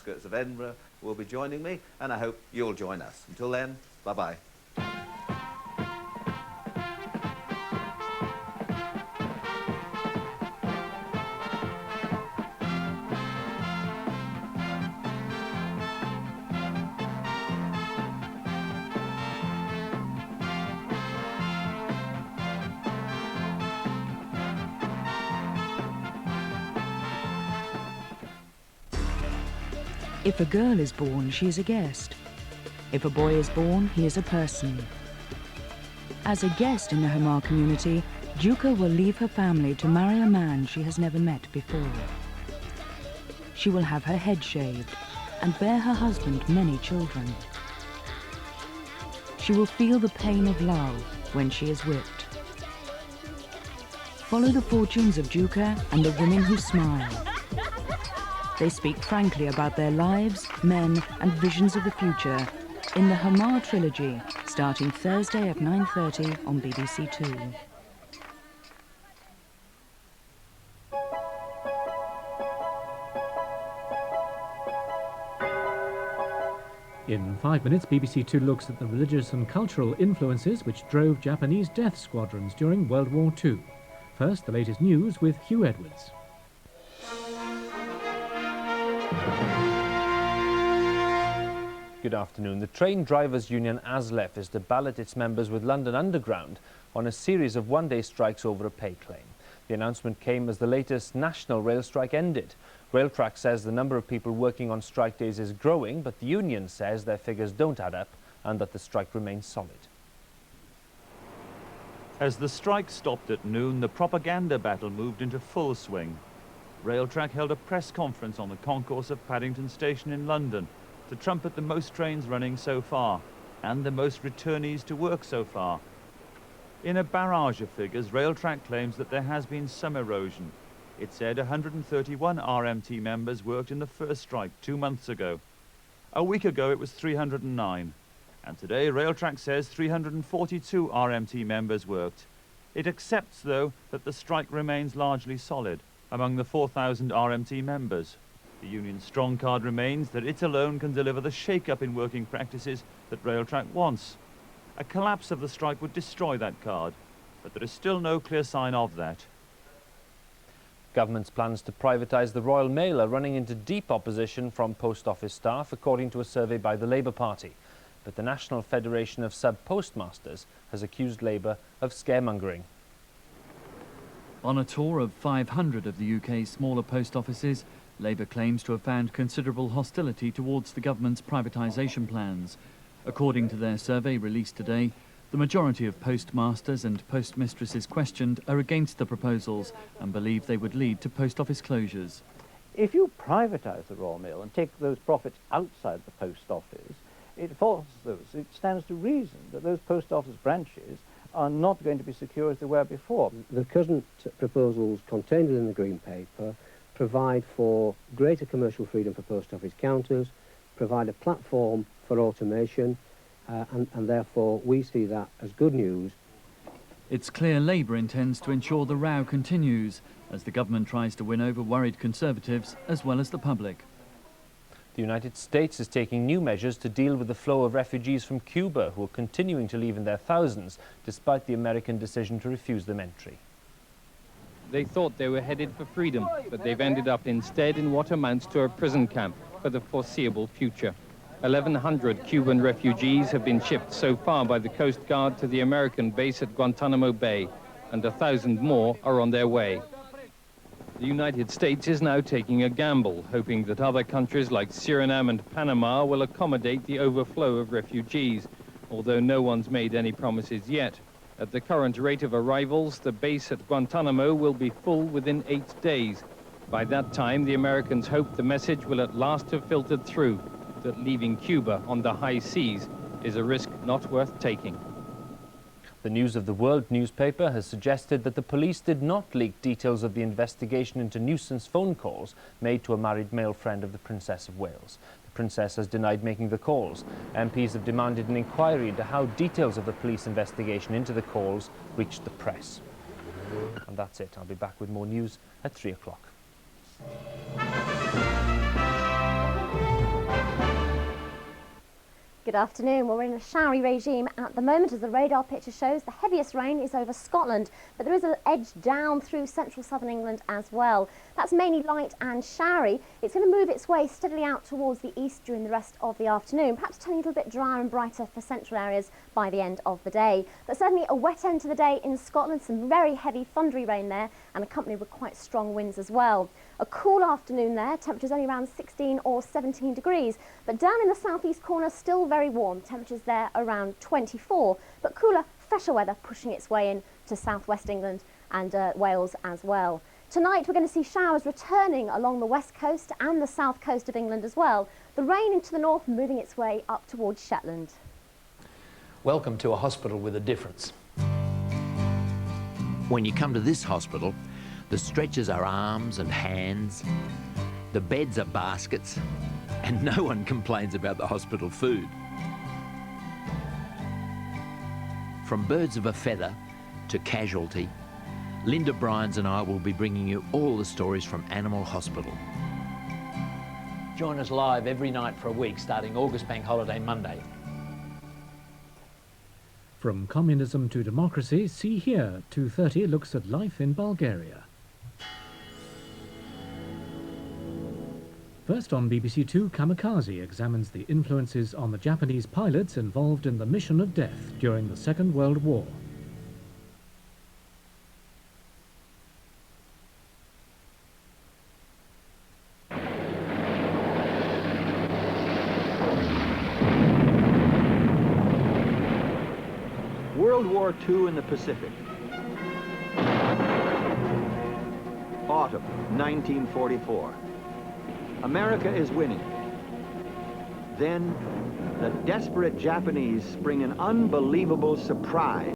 outskirts of Edinburgh will be joining me, and I hope you'll join us. Until then, bye-bye. If a girl is born, she is a guest. If a boy is born, he is a person. As a guest in the Hamar community, Duca will leave her family to marry a man she has never met before. She will have her head shaved and bear her husband many children. She will feel the pain of love when she is whipped. Follow the fortunes of Duca and the women who smile. They speak frankly about their lives, men and visions of the future in the Hamar Trilogy, starting Thursday at 9:30 on BBC2. In 5 minutes, BBC2 looks at the religious and cultural influences which drove Japanese death squadrons during World War II. First, the latest news with Huw Edwards. Good afternoon. The Train Drivers Union ASLEF is to ballot its members with London Underground on a series of one-day strikes over a pay claim. The announcement came as the latest national rail strike ended. Railtrack says the number of people working on strike days is growing, but the union says their figures don't add up and that the strike remains solid. As the strike stopped at noon, the propaganda battle moved into full swing. Railtrack held a press conference on the concourse of Paddington Station in London to trumpet the most trains running so far and the most returnees to work so far. In a barrage of figures, Railtrack claims that there has been some erosion. It said 131 RMT members worked in the first strike 2 months ago. A week ago it was 309. And today Railtrack says 342 RMT members worked. It accepts, though, that the strike remains largely solid among the 4,000 RMT members. The union's strong card remains that it alone can deliver the shake-up in working practices that Railtrack wants. A collapse of the strike would destroy that card, but there is still no clear sign of that. Government's plans to privatise the Royal Mail are running into deep opposition from post office staff, according to a survey by the Labour Party. But the National Federation of Sub-Postmasters has accused Labour of scaremongering. On a tour of 500 of the UK's smaller post offices, Labour claims to have found considerable hostility towards the government's privatisation plans. According to their survey released today, the majority of postmasters and postmistresses questioned are against the proposals and believe they would lead to post office closures. If you privatise the Royal Mail and take those profits outside the post office, it stands to reason that those post office branches are not going to be secure as they were before. The current proposals contained within the Green Paper provide for greater commercial freedom for post office counters, provide a platform for automation, and therefore we see that as good news. It's clear Labour intends to ensure the row continues as the government tries to win over worried Conservatives as well as the public. The United States is taking new measures to deal with the flow of refugees from Cuba who are continuing to leave in their thousands despite the American decision to refuse them entry. They thought they were headed for freedom, but they've ended up instead in what amounts to a prison camp for the foreseeable future. 1,100 Cuban refugees have been shipped so far by the Coast Guard to the American base at Guantanamo Bay, and 1,000 more are on their way. The United States is now taking a gamble, hoping that other countries like Suriname and Panama will accommodate the overflow of refugees, although no one's made any promises yet. At the current rate of arrivals, the base at Guantanamo will be full within 8 days. By that time, the Americans hope the message will at last have filtered through, that leaving Cuba on the high seas is a risk not worth taking. The News of the World newspaper has suggested that the police did not leak details of the investigation into nuisance phone calls made to a married male friend of the Princess of Wales. The Princess has denied making the calls. MPs have demanded an inquiry into how details of the police investigation into the calls reached the press. And that's it. I'll be back with more news at 3 o'clock. Good afternoon. Well, we're in a showery regime at the moment. As the radar picture shows, the heaviest rain is over Scotland, but there is an edge down through central southern England as well. That's mainly light and showery. It's going to move its way steadily out towards the east during the rest of the afternoon, perhaps turning a little bit drier and brighter for central areas by the end of the day. But certainly a wet end to the day in Scotland, some very heavy thundery rain there and accompanied with quite strong winds as well. A cool afternoon there, temperatures only around 16 or 17 degrees, but down in the southeast corner still very warm, temperatures there around 24, but cooler, fresher weather pushing its way in to southwest England and Wales as well. Tonight we're going to see showers returning along the west coast and the south coast of England as well. The rain into the north moving its way up towards Shetland. Welcome to a hospital with a difference. When you come to this hospital, the stretchers are arms and hands, the beds are baskets, and no one complains about the hospital food. From birds of a feather to casualty, Linda Bryans and I will be bringing you all the stories from Animal Hospital. Join us live every night for a week starting August Bank Holiday Monday. From communism to democracy, see here, 2:30 looks at life in Bulgaria. First on BBC2, Kamikaze examines the influences on the Japanese pilots involved in the mission of death during the Second World War. World War II in the Pacific. Autumn, 1944. America is winning. Then, the desperate Japanese spring an unbelievable surprise.